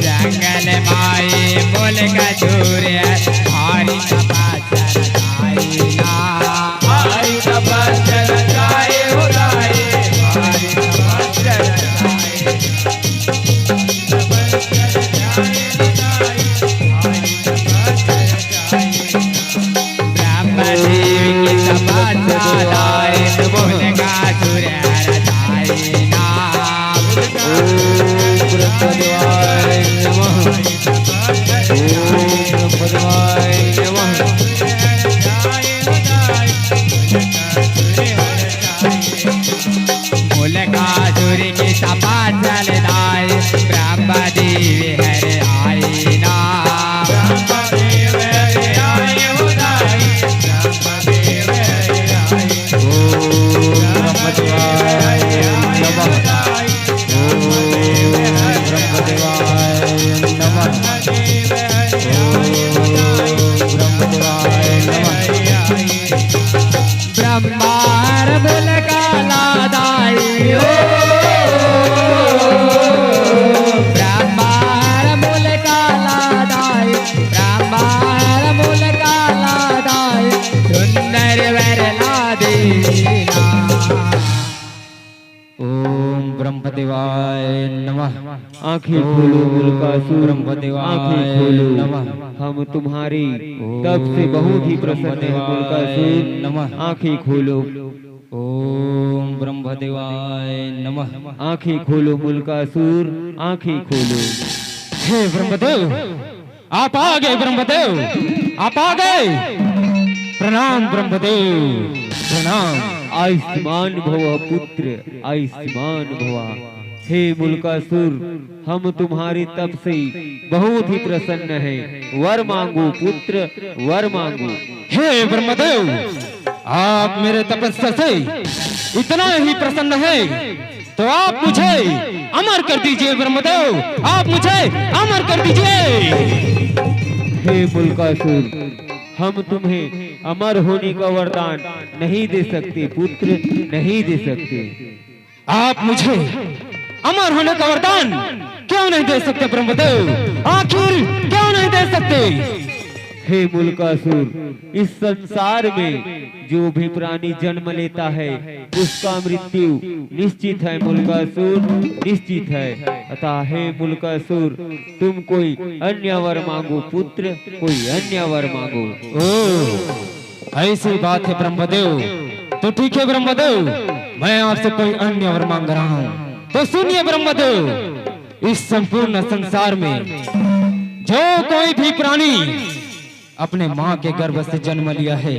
जंगल माए बोल गजूर भारी तपस्या जाए ना भारी तपस्या जाए हो जाए भारी तपस्या ब्रह्मदेव की तपस्या लाए बोल गजूर जाए ना ब्रह्मदेवाय नमः ब्रह्मदेवाय नमः मूलकासुर की तपस्या लाए ब्रह्मदेव हरे आए ना ब्रह्मदेव हरे आए हो जाए ब्रह्मदेव हरे आए ब्रह्मदेवाय नमः ब्रह्मार बोल काला दाई हो ब्रह्मार बोल काला दाई ब्रह्मार बोल काला दाई सुंदर वरला देना। ओम ब्रह्मदेवाय नमः। आंखें खोलो मूलकासुर, ब्रह्मदेवाय नमः। हम तुम्हारी तब से बहुत ही प्रसन्न है मूलकासुर, नमः। आंखें खोलो। ओम ब्रह्मदेवाय नमः। आंखें खोलो मूलकासुर, आंखें खोलो। हे ब्रह्मदेव, आप आ गए ब्रह्मदेव, आप आ गए। प्रणाम ब्रह्मदेव, प्रणाम। आयुष्मान भव पुत्र, आयुष्मान भव। हे मूलकासुर, हम तुम्हारी तप से बहुत ही प्रसन्न हैं। वर मांगो पुत्र, वर मांगो। हे ब्रह्मदेव, आप मेरे तपस्या से इतना ही प्रसन्न है तो आप मुझे अमर कर दीजिए ब्रह्मदेव, आप मुझे अमर कर दीजिए। हे मूलकासुर, हम तुम्हें अमर होने का वरदान नहीं दे सकते पुत्र, नहीं दे सकते। आप मुझे अमर होने का वरदान क्यों नहीं दे सकते ब्रह्मदेव, आखिर क्यों नहीं दे सकते? हे मूलकासुर, इस संसार में जो भी प्राणी जन्म लेता है उसका मृत्यु निश्चित है मूलकासुर, निश्चित है। अतः हे मूलकासुर, तुम कोई अन्य वर मांगो पुत्र, कोई अन्य वर मांगो। ओ, ऐसी बात है ब्रह्मदेव, तो ठीक है ब्रह्मदेव, मैं आपसे कोई अन्य वर मांग रहा हूँ। तो सुनिए ब्रह्मदेव, इस संपूर्ण संसार में जो कोई भी प्राणी अपने माँ के गर्भ से जन्म लिया है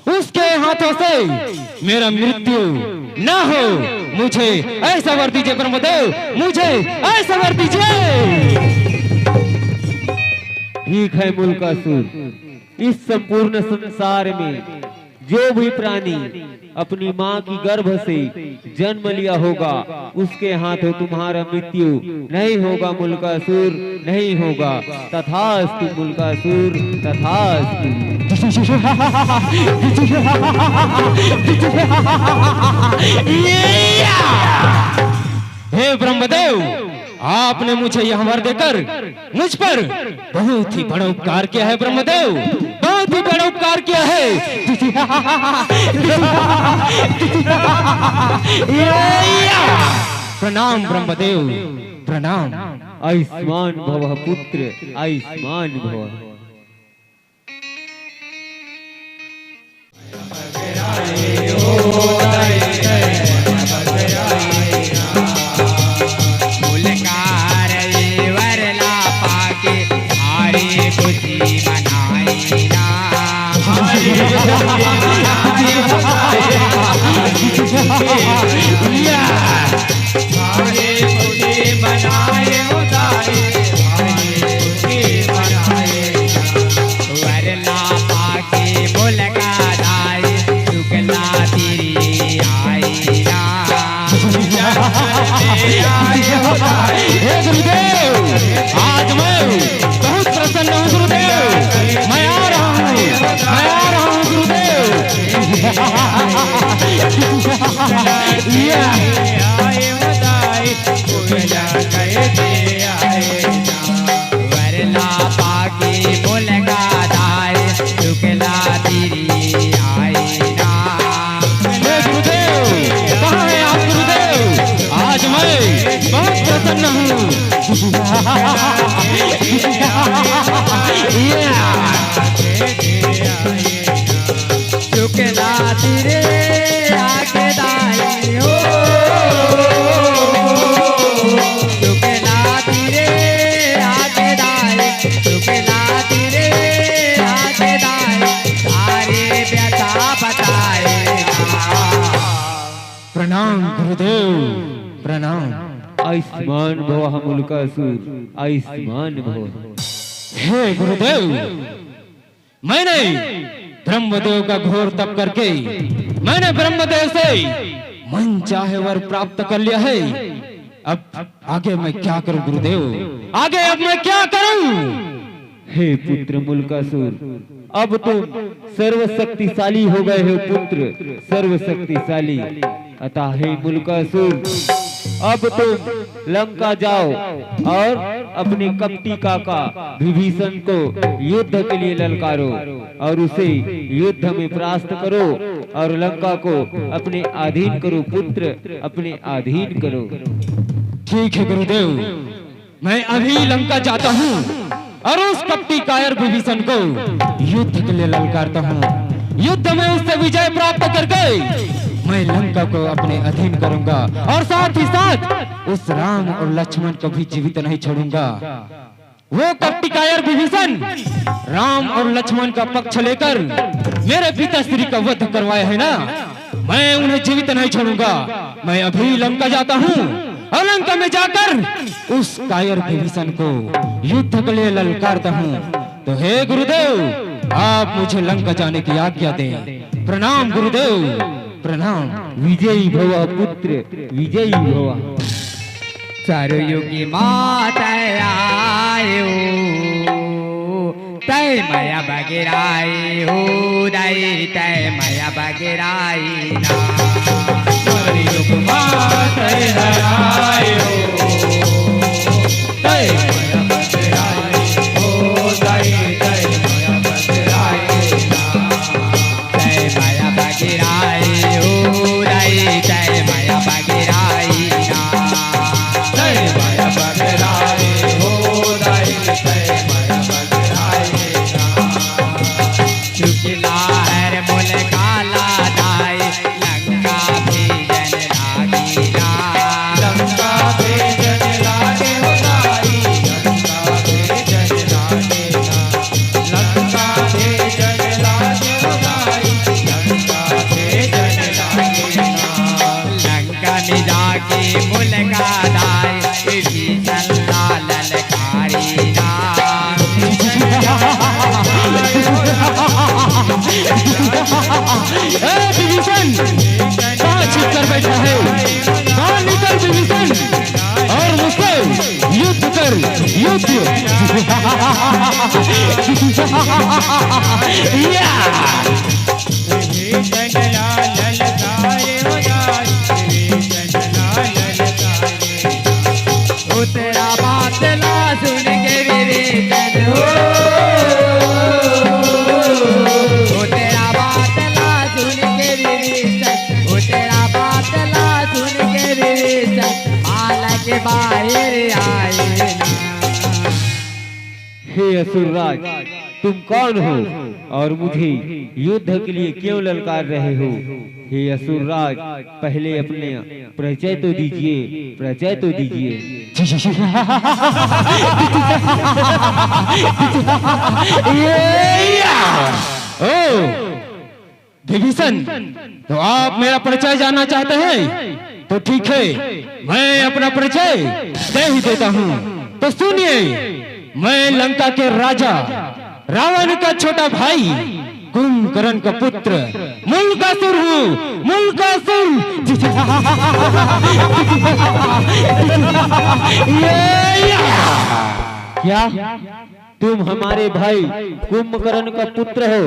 उसके हाथों से मेरा मृत्यु न हो, मुझे ऐसा वर दीजिए ब्रह्मदेव, मुझे ऐसा वर दीजिए। ठीक है मूलकासुर, इस संपूर्ण संसार में जो भी प्राणी अपनी माँ की गर्भ से जन्म लिया होगा उसके हाथों तुम्हारा मृत्यु नहीं होगा मूलकासुर, नहीं होगा। तथास्तु मूलकासुर, तथास्तु। हे ब्रह्मदेव, आपने मुझे यह वर देकर मुझ पर बहुत ही बड़ा उपकार किया है ब्रह्मदेव, बहुत ही बड़ा उपकार किया है। प्रणाम ब्रह्मदेव, प्रणाम। आयुष्मान भव पुत्र, आयुष्मान भव। खुशी मनाई ना खुशी बनाए आए बधाई कोयला कहते आए वरना पाकी मुलगा दाए शुक्ला तेरी आए ना। हे गुरुदेव, कहाँ है आप गुरुदेव? आज मैं बहुत प्रसन्न हूँ। शुक्ला तेरे आगे दाई हो शुक्ला तेरे आगे दाई शुक्ला तेरे आगे दाई सारे व्यथा बताए। प्रणाम गुरुदेव, प्रणाम। आयुष्मान भव मुल्कासुर, आयुष्मान भव। हे गुरुदेव, मैंने ब्रह्मदेव का घोर तप करके मैंने ब्रह्मदेव से मन चाहे वर प्राप्त कर लिया है। अब आगे मैं क्या करूं गुरुदेव? आगे अब मैं क्या करूं? हे पुत्र मुल्कासुर, अब तुम सर्वशक्तिशाली हो गए हो पुत्र, सर्वशक्तिशाली। अतः हे मुल्कासुर, अब तुम लंका जाओ और अपने कपटी काका विभीषण को युद्ध के लिए ललकारो और उसे युद्ध में परास्त करो और लंका को अपने अधीन करो पुत्र, अपने अधीन करो। ठीक है गुरुदेव, मैं अभी लंका जाता हूँ और उस कपटी कायर विभीषण को युद्ध के लिए ललकारता हूँ। युद्ध में उससे विजय प्राप्त करके मैं लंका को अपने अधीन करूंगा और साथ ही साथ उस राम और लक्ष्मण को भी जीवित नहीं छोड़ूंगा। वो कपटी कायर विभीषण राम और लक्ष्मण का पक्ष लेकर मेरे पिताश्री का वध करवाए है ना, मैं उन्हें जीवित नहीं छोड़ूंगा। मैं अभी लंका जाता हूँ और लंका में जाकर उस कायर विभीषण को युद्ध के लिए ललकारता हूँ। तो हे गुरुदेव, आप मुझे लंका जाने की आज्ञा दें। प्रणाम गुरुदेव, प्रणाम। विजयी भव पुत्र, विजयी भव। चारों युगी माता आयो तय माया बगिराई हो दाई तय माया बगिराई ना। चारों युग माता आयो तय माया बगिराई हो दाई तय माया बगिराई ना। तय माया बगिराई हो दाई तय माया बगिराई ना। तय माया बगिराई हो दाई तय माया बगिराई ना। शुक्ला हर मुल काला दाई लंका भेजन लागी ना। लंका भेजन लागे हो दाई लंका भेजन लागे ना। लंका भेजन लागे हो दाई लंका भेजन लागे ना। लंका में जाके मुलगा दाई विभीषण ललकारी ना। विभीषण कहाँ छिप कर बैठा है? कहाँ निकल विभीषण और मुझसे युद्ध कर, युद्ध। या तेरा बातला सुन के विभीषण हो तेरा बातला सुन के विभीषण हो तेरा बातला सुन के विभीषण माला के बाहर आए ना। हे असुरराज, तुम कौन हो और मुझे युद्ध के लिए क्यों ललकार रहे हो? हे असुरराज, पहले अपने परिचय तो दीजिए, परिचय तो दीजिए। ओ विभीषण, तो आप मेरा परिचय जानना चाहते हैं? तो ठीक है, मैं अपना परिचय दे ही देता हूँ। तो सुनिए, मैं लंका के राजा रावण का छोटा भाई कुंभकर्ण का पुत्र मुल्कासुर हूँ। मुल्कासुर। क्या तुम हमारे भाई कुंभकर्ण का पुत्र हो।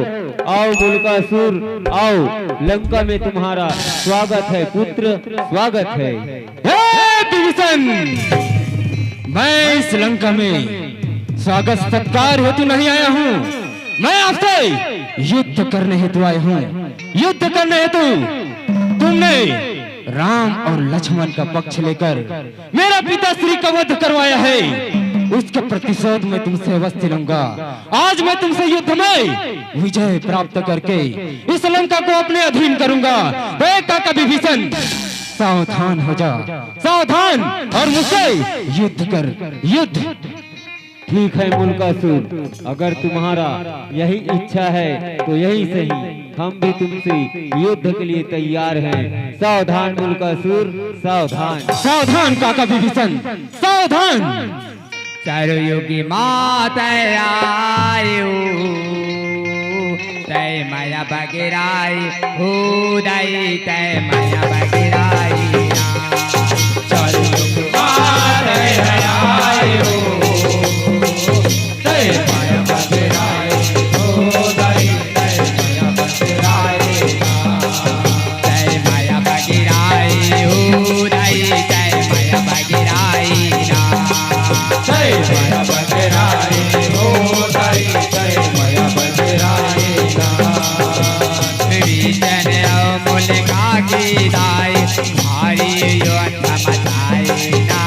आओ मुल्कासुर, आओ, लंका में तुम्हारा स्वागत है पुत्र, स्वागत है। हे विभीषण, मैं इस लंका में स्वागत सत्कार हेतु नहीं आया हूँ। मैं आपसे युद्ध करने हेतु आया हूँ। युद्ध करने हेतु तुमने राम और लक्ष्मण का पक्ष लेकर मेरा पिता श्री का वध करवाया है। उसके प्रतिशोध में तुमसे अवश्य लूंगा। आज मैं तुमसे युद्ध में विजय प्राप्त करके इस लंका को अपने अधीन करूंगा। काका विभीषण, सावधान हो जा, सावधान, और मुझसे युद्ध कर, युद्ध। ठीक है मुल्कासुर, अगर तुम्हारा यही इच्छा है तो यही सही, हम भी तुमसे युद्ध के लिए तैयार हैं। सावधान मुल्कासुर, सावधान। सावधान काका विभीषण, सावधान। चारों योगी माता आयो, तय माया बगेराई हो दाई, तय माया बगेराई। चारों योगी माता आयो, तय माया बगेराई हो दाई, तय माया बगेराई। तय माया बगेराई हो दाई, तय माया बगेराई। जय माया बगेराई हो दाई, जय माया बगेराई। विभीषण मुल्का की दाई, भारी युद्ध मचाई ना।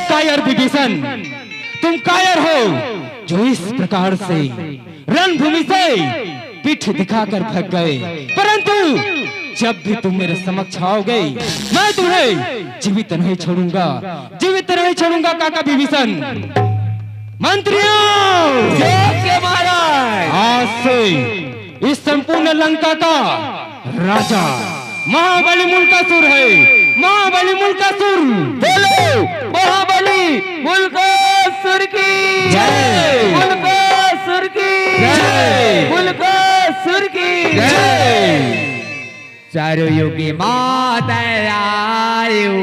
कायर विभीषण, तुम कायर हो जो इस प्रकार से रणभूमि से पीठ दिखाकर भाग गए। परंतु जब भी तुम मेरे समक्ष आओगे, मैं तुम्हें जीवित नहीं छोड़ूंगा, जीवित नहीं छोड़ूंगा काका विभीषण। मंत्रियों, आज से इस संपूर्ण लंका का राजा महाबली मुल्कासुर है। महाबली मुल्कासुर, बोलो महाबली मुल्कासुर की जय, मुल्कासुर की जय, मुल्कासुर की जय। चारों योगी माता आयो,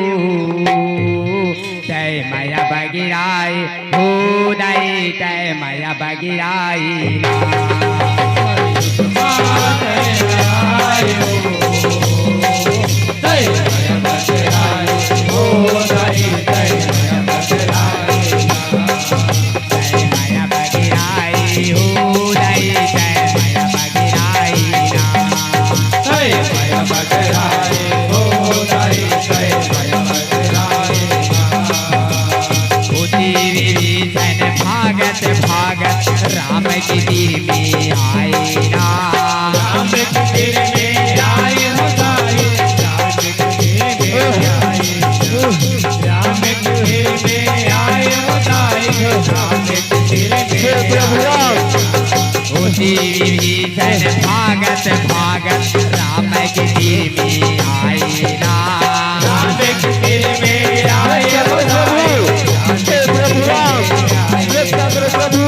तय माया बगेराई हो दाई, तय माया बगेराई। भागत राम के तीर में आए ना, राम के तीर में आए हो दाई, राम के तीर में आए, राम के तीर में आए हो दाई, राम के तीर में आए। विभीषण भागत भागत राम के तीर में आए ना, राम के तीर में आए हो दाई, प्रभु प्रभु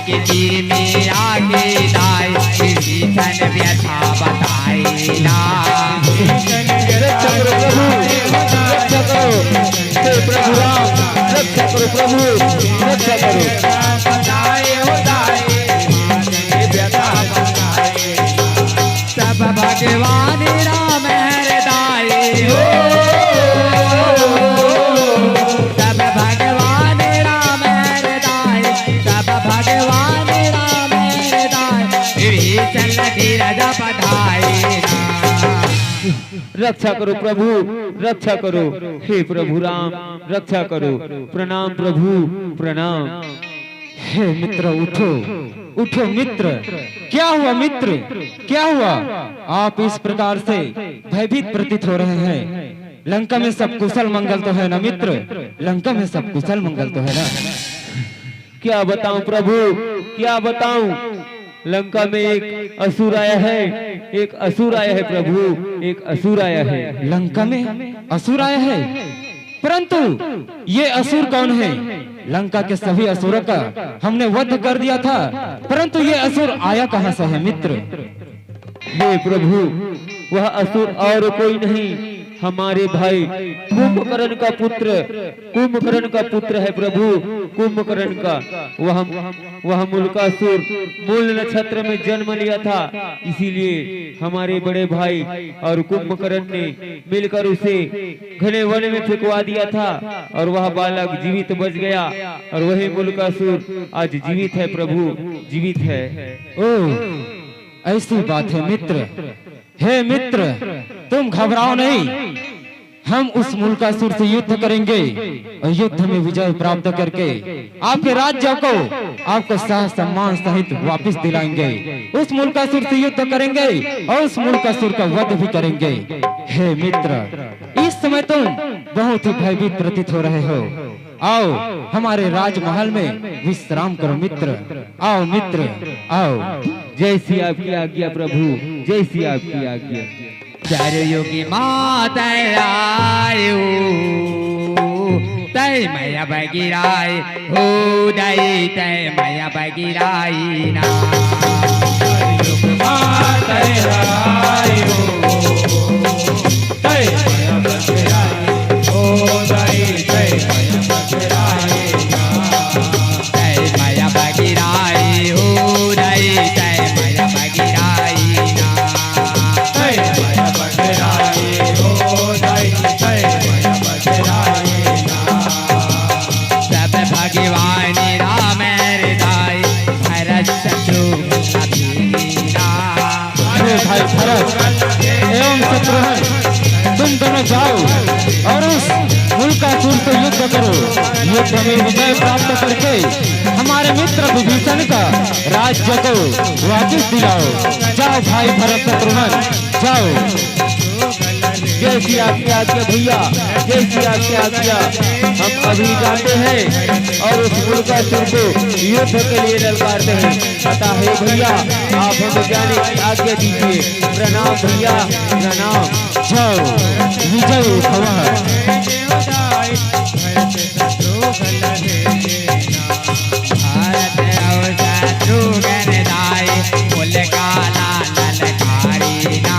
के तीर में आगे दाए विभीषण व्यथा बताए ना। रक्षा करो प्रभु, रक्षा करो हे प्रभु राम, रक्षा करो प्रभु, रक्षा करो। सब भगवान राम हृदय हो, सब भगवान राम हृदय, सब भगवान राम हृदय विभीषण लगी राजा पधाए ना। रक्षा करो प्रभु, रक्षा करो हे प्रभु राम, रक्षा करो। प्रणाम प्रभु, प्रणाम। हे मित्र उठो, उठो मित्र। क्या हुआ मित्र, क्या हुआ? आप इस प्रकार से भयभीत प्रतीत हो रहे हैं। लंका में सब कुशल मंगल तो है ना मित्र? लंका में सब कुशल मंगल तो है ना? क्या बताऊं प्रभु, क्या बताऊं? लंका में एक असुर आया है, एक असुर आया है प्रभु, एक असुर आया है। लंका में असुर आया है, परंतु ये असुर कौन है? लंका के सभी असुरों का हमने वध कर दिया था, परंतु ये असुर आया कहां से है मित्र? हे प्रभु, वह असुर और कोई नहीं, हमारे भाई कुंभकर्ण का पुत्र, कुंभकर्ण का पुत्र है प्रभु, कुंभकर्ण का। वह मुल्कासुर मूल नक्षत्र में जन्म लिया था, इसीलिए हमारे बड़े भाई और कुंभकर्ण ने मिलकर उसे घने वन में फेंकवा दिया था और वह बालक जीवित बच गया और वही मुल्कासुर आज जीवित है प्रभु, जीवित है। ओह, ऐसी बात है मित्र। हे मित्र, तुम घबराओ नहीं, हम उस मुल्कासुर से युद्ध करेंगे और युद्ध में विजय प्राप्त करके आपके राज्य को आपको सह सम्मान सहित वापस दिलाएंगे। उस मुल्कासुर से युद्ध करेंगे और उस मुल्कासुर का वध भी करेंगे। हे मित्र, इस समय तुम बहुत ही भयभीत प्रतीत हो रहे हो। आओ हमारे राजमहल में विश्राम करो मित्र, आओ मित्र आओ। जैसी आपकी आज्ञा प्रभु, जैसी आपकी आज्ञा। चार योगी माता आयु तय मैया बगिराय हो दई, तय मैया बगिराई ना। योग माता आयु तय मैया बगिराय हो दई, तय मैया बगिराई ना। तय मैया बगिराई हो दई, तय मैया बगिराई ना। तय मैया बगिराई हो दई, तय मैया बगिराई ना। सब भगवान राम हृदय भरत शत्रुघ्न अभिना। अरे भाई भरत एवं शत्रुघ्न, तुम दोनों जाओ और उस मुल्कासुर से युद्ध करो। युद्ध में विजय प्राप्त करके हमारे मित्र विभीषण का राज्य को वापस दिलाओ। जाओ भाई भरत शत्रुघ्न, जाओ। जैसी आपकी आज्ञा भैया, जैसी आपकी आज्ञा। हम अभी जाते हैं और उस मुल्कासुर को युद्ध के लिए ललकारते हैं। अतः हे भैया, आप हमें जाने की आज्ञा दीजिए। प्रणाम भैया, प्रणाम। जाओ, विजय भव। भारत और शत्रुघ्न दाय कुल काला ललकारी ना।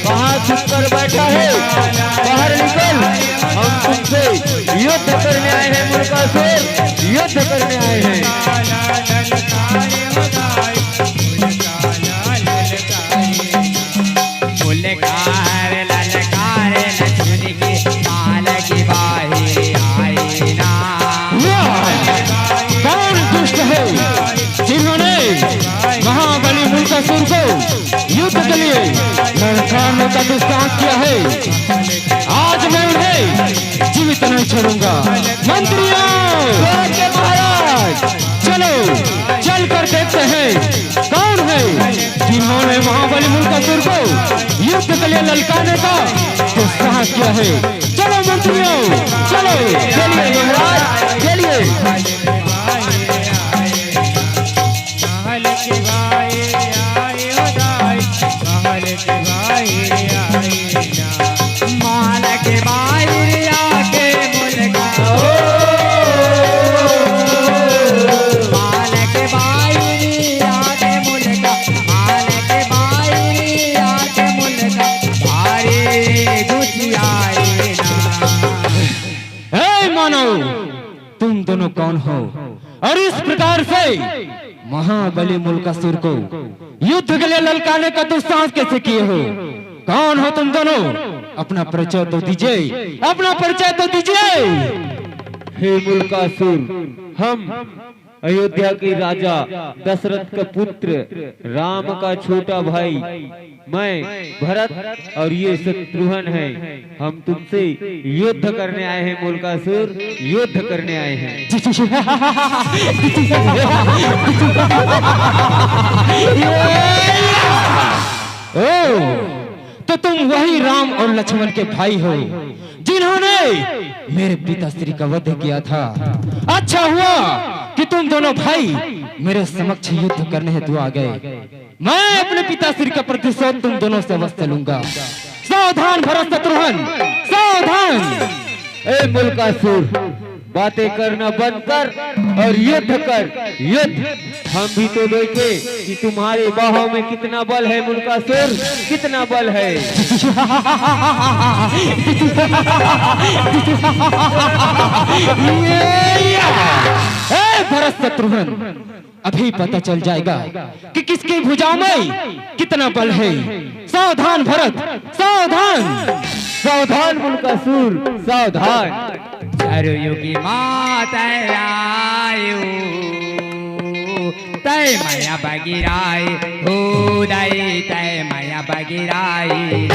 बाहर छुपकर बैठा है, बाहर निकल। हम तुमसे युद्ध करने आए हैं मुल्कासुर, युद्ध करने आए हैं। फुलकार ललकार लक्ष्मण की माल की बाही आई ना। कौन दुष्ट है जिन्होंने महाबली मुल्कासुर को युद्ध के लिए ललकारने का दुस्साहस किया है? आज मैं उन्हें जीवित नहीं छोड़ूंगा। मंत्रियों, महाराज, चलो चल कर देखते हैं कौन है जिन्होंने महाबली मुल्कासुर को युद्ध के लिए ललकारने का दुस्साहस किया है। चलो मंत्रियों, चलो। चलिए महाराज, चलिए। माल के बाहर आके मानो तुम दोनों कौन हो और इस प्रकार से महाबली मुल्कासुर को युद्ध के लिए ललकाने का दुस्साहस कैसे किए हो? कौन हो तुम दोनों? अपना परिचय तो दीजिए, अपना परिचय तो दीजिए। हे मुल्कासुर, हम अयोध्या के राजा दशरथ का पुत्र राम का छोटा भाई मैं भरत और ये शत्रुघ्न है। हम तुमसे युद्ध करने आए हैं मुल्कासुर, युद्ध करने आए हैं। ओ, तो तुम वही राम और लक्ष्मण के भाई हो जिन्होंने मेरे पिताश्री का वध किया था। अच्छा हुआ कि तुम दोनों भाई मेरे समक्ष युद्ध करने हेतु आ गए। मैं अपने पिताश्री का प्रतिशोध तुम दोनों से अवश्य लूंगा। सावधान भरत शत्रुघ्न, सावधान। ए मुल्कासुर, बातें करना बंद कर और युद्ध कर, युद्ध। हम भी तो देखे कि तुम्हारे बाहों में कितना बल है मुल्कासुर, कितना बल है। भरत शत्रुघ्न, अभी पता चल जाएगा कि किसकी भुजाओं में कितना बल है। सावधान भरत, सावधान। सावधान मुल्कासुर, सावधान। चारुयुगी माता आयु तय माया बगिराई उदय तय माया बगिराई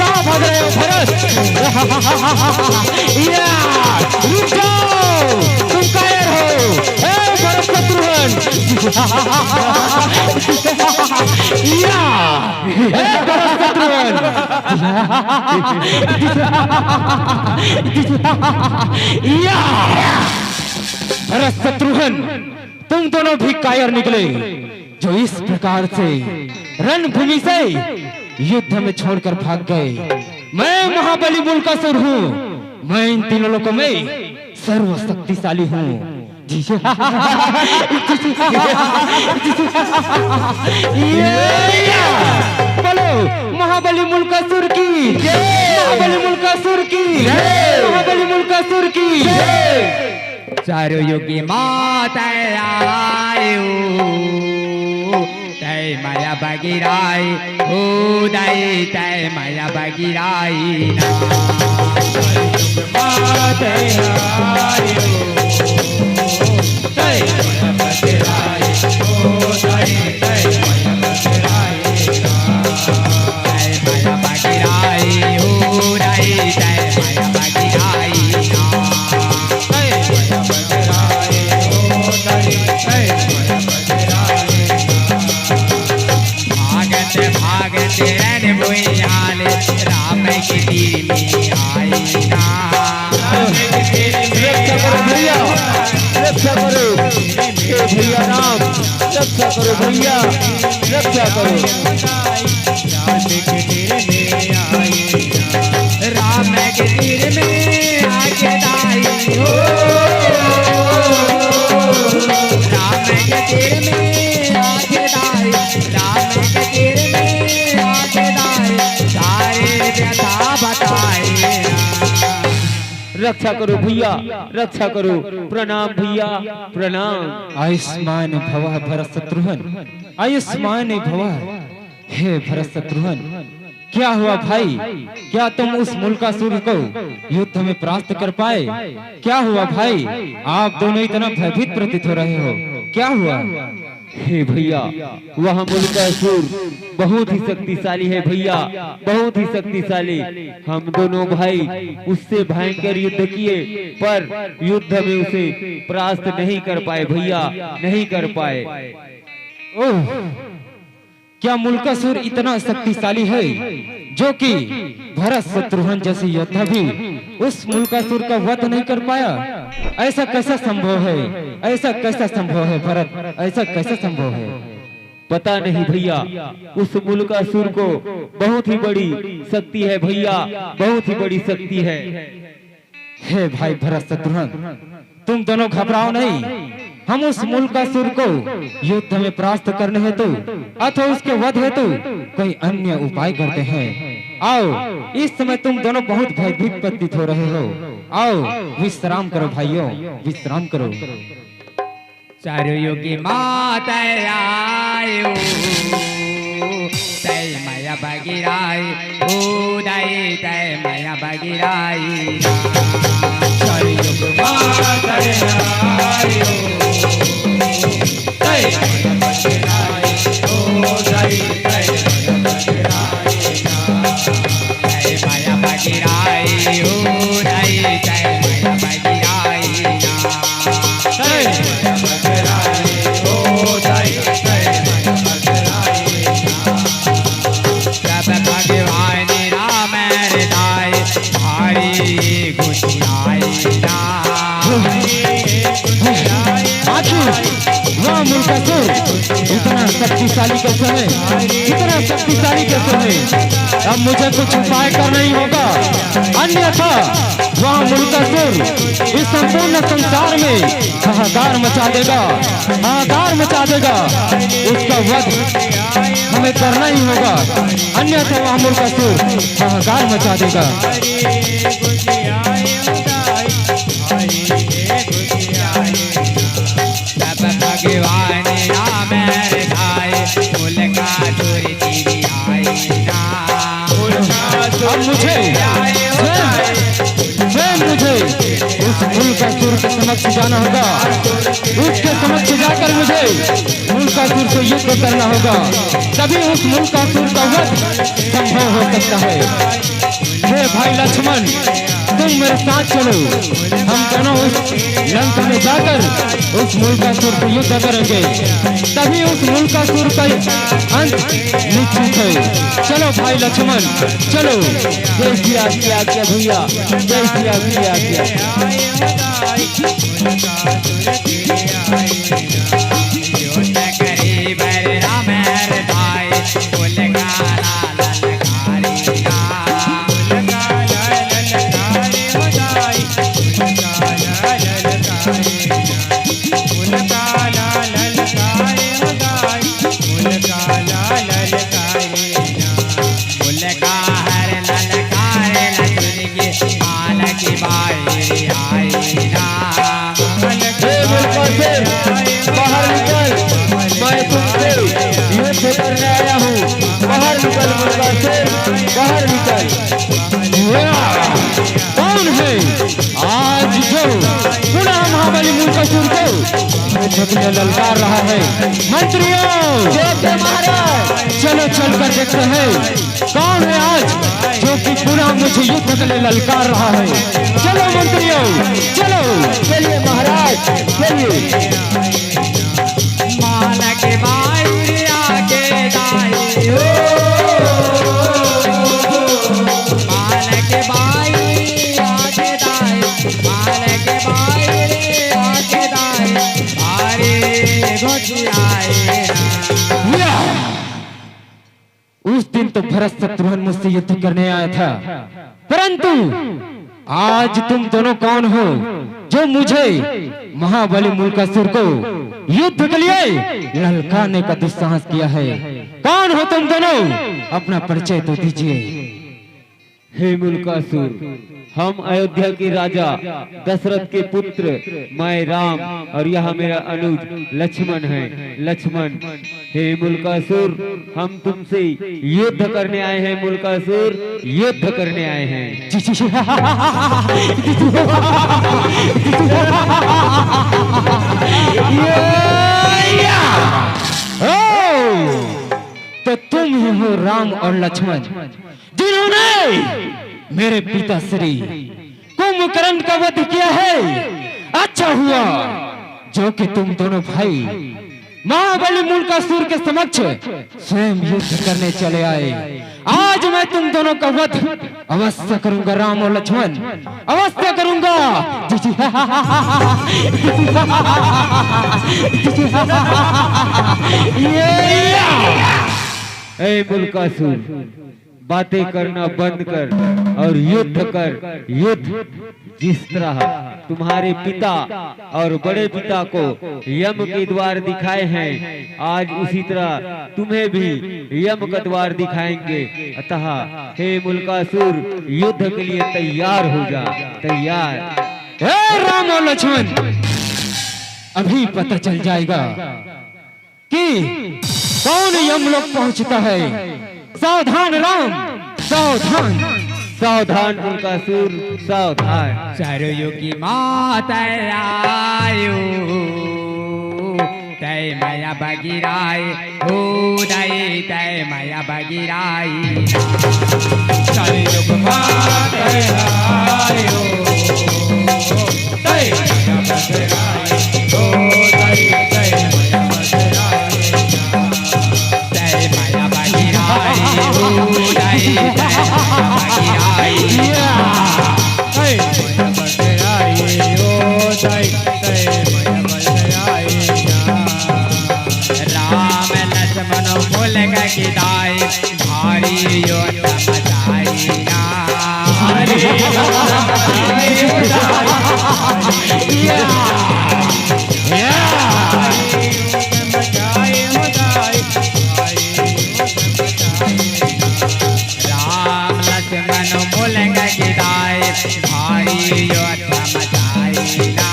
कहाँ भाग रहे हो भरत? रुक जाओ, तुम कायर हो। भरत शत्रुघ्न, भरत शत्रुघ्न, तुम दोनों भी कायर निकले जो इस प्रकार से रणभूमि से युद्ध में छोड़कर भाग गए। मैं महाबली मुल्कासुर हूँ, मैं इन तीनों लोगों में सर्वशक्तिशाली हूँ। बोलो महाबली मुल्कासुर की, महाबली मुल्कासुर की, महाबली मुल्कासुर की। चारुयुगी माता आयु तय माया बगिराई उदय तय माया बगिराई राम के तीर में आई ना। रक्षा करो भैया राम, रक्षा करो भैया, रक्षा करो। राम के तीर में आके दाई हो, राम के तीर में आके दाई, राम के तीर में आके दाई, सारे व्यथा बताए। रक्षा करो भैया, रक्षा करो। प्रणाम भैया, प्रणाम। आयुष्मान भव भरत शत्रुघ्न, आयुष्मान भव। हे भरत शत्रुघ्न, क्या हुआ भाई? क्या तुम उस मुल्कासुर को युद्ध में परास्त कर पाए? क्या हुआ भाई? आप दोनों इतना भयभीत प्रतीत हो रहे हो, क्या हुआ? हे भैया, वह मुल्कासुर बहुत ही शक्तिशाली है भैया, बहुत ही शक्तिशाली। हम दोनों भाई उससे भयंकर युद्ध किए, पर युद्ध में उसे परास्त नहीं कर पाए भैया, नहीं कर पाए। ओह, क्या मुल्कासुर इतना शक्तिशाली है जो कि भरत शत्रुघ्न जैसे योद्धा भी उस मुल्कासुर का वध नहीं कर पाया? ऐसा कैसा संभव है? ऐसा कैसा संभव है भरत? ऐसा कैसा संभव है? पता नहीं भैया, उस मुल्कासुर को बहुत ही बड़ी शक्ति है भैया, बहुत ही बड़ी शक्ति है। हे भाई भरत शत्रुघ्न, तुम दोनों घबराओ नहीं। हम उस मुल्कासुर को युद्ध में परास्त करने हेतु अथवा उसके वध हेतु कोई अन्य उपाय करते हैं। आओ, इस समय तुम दोनों बहुत भयभीत प्रतीत हो रहे हो। आओ विश्राम करो भाइयों, विश्राम करो। चारु युगी माता आयो, तय माया बगिराई उदय, तय माया बगिराई। चारु युगी माता आयो, तय माया बगिराई उदय, तय माया बगिराई उदय, तय माया बगिराई। भगवान राम हृदय भारी गुथियाई वह मुल्कासुर इतना शक्तिशाली कैसे है? इतना शक्तिशाली कैसे है? अब मुझे कुछ उपाय करना ही होगा, अन्यथा वह मुल्कासुर इस संपूर्ण संसार में हाहाकार मचा देगा, हाहाकार मचा देगा। उसका वध हमें करना ही होगा, अन्यथा वह मुल्कासुर हाहाकार मचा देगा। भगवान राम हृदय मुल्कासुर तेरी आई ना। अब मुझे मुझे उस मुल्कासुर के समक्ष जाना होगा, उसके समक्ष जाकर मुझे मुल्कासुर से युद्ध करना होगा, तभी उस मुल्कासुर का वध संभव हो सकता है। हे भाई लक्ष्मण, तुम मेरे साथ चलो, हम दोनों उस लंका में जाकर उस मुल्कासुर से युद्ध करेंगे, तभी उस मुल्कासुर का अंत निश्चित है। चलो भाई लक्ष्मण, चलो। जय श्री राम की आज्ञा भैया, जय श्री राम की आज्ञा। युद्ध करे बलराम हृदय मुल्काला ललकारी ना। बाहर निकल, मैं तुमसे युद्ध करने आया हूँ, बाहर निकल मुल्कासुर, बाहर निकल। कौन है आज जो पुनः महाबली मुल्कासुर को युद्ध में ललकार रहा है? मंत्रियों, महाराज, चलो चलकर देखते हैं कौन है आज जो कि पुनः मुझे युद्ध के लिए ललकार रहा है। चलो मंत्रियों, चलो। चलिए महाराज, चलिए। माला के बाई आगे दाई हो, माला के बाई आगे दाई, माला के बाई आगे दाई, भारी घोटियाई ना। उस दिन तो भरत शत्रुघ्न मुझसे युद्ध करने आया था, परंतु आज तुम दोनों कौन हो जो मुझे महाबली मुल्कासुर को युद्ध के लिए ललकारने का दुस्साहस किया है? कौन हो तुम दोनों? अपना परिचय तो दीजिए। हे मुल्कासुर, हम अयोध्या के राजा दशरथ के पुत्र मैं राम और यह मेरा अनुज लक्ष्मण है। लक्ष्मण, हे मुल्कासुर, हम तुमसे युद्ध करने आए हैं। मुल्कासुर, युद्ध करने आए हैं। तो तुम ही हो राम और लक्ष्मण, जिन्होंने मेरे पिता श्री कुंभकर्ण का वध किया है। अच्छा हुआ जो कि तुम दोनों भाई महाबली मुल्कासुर के समक्ष स्वयं युद्ध करने चले आए। आज मैं तुम दोनों का वध अवश्य करूंगा। राम और लक्ष्मण, अवश्य करूंगा। ए मुल्कासुर, बातें करना बंद कर और युद्ध कर। युद्ध जिस तरह तुम्हारे पिता और बड़े पिता को यम के द्वार दिखाए हैं, आज उसी तरह तुम्हें भी यम का द्वार दिखाएंगे। अतः हे मुल्कासुर, युद्ध के लिए तैयार हो जा। तैयार। हे राम और लक्ष्मण, अभी पता चल जाएगा कि कौन यमलोक पहुंचता है। सावधान राम, सावधान। सावधान मुल्कासुर, सावधान। सरयू की माता आयु तय माया बगिराई हो दई तय माया बगिराई। सरयू की माता आयु तय माया बगिराई हो दई तय माया बगिराई। तय माया बगिराई हो दई तय राम लक्ष्मण बोल गिदाई भारी योद्ध मचाई ना। राम लक्ष्मण बोल गिदाई भारी योद्ध मचाई ना।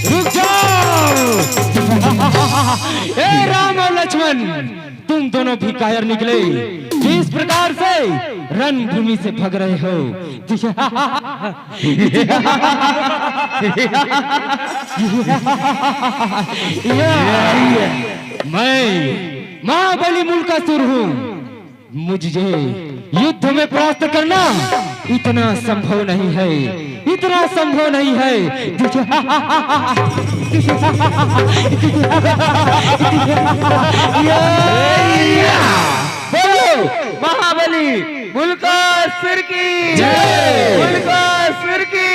रुक जाओ। ए राम और लक्ष्मण, तुम दोनों भी कायर निकले। जिस प्रकार से रणभूमि से भाग रहे हो, मैं महाबली मुल्कासुर हूँ। मुझे युद्ध में परास्त करना इतना संभव नहीं है, इतना संभव नहीं है। बोलो महाबली मुल्कासुर की जय। मुल्कासुर की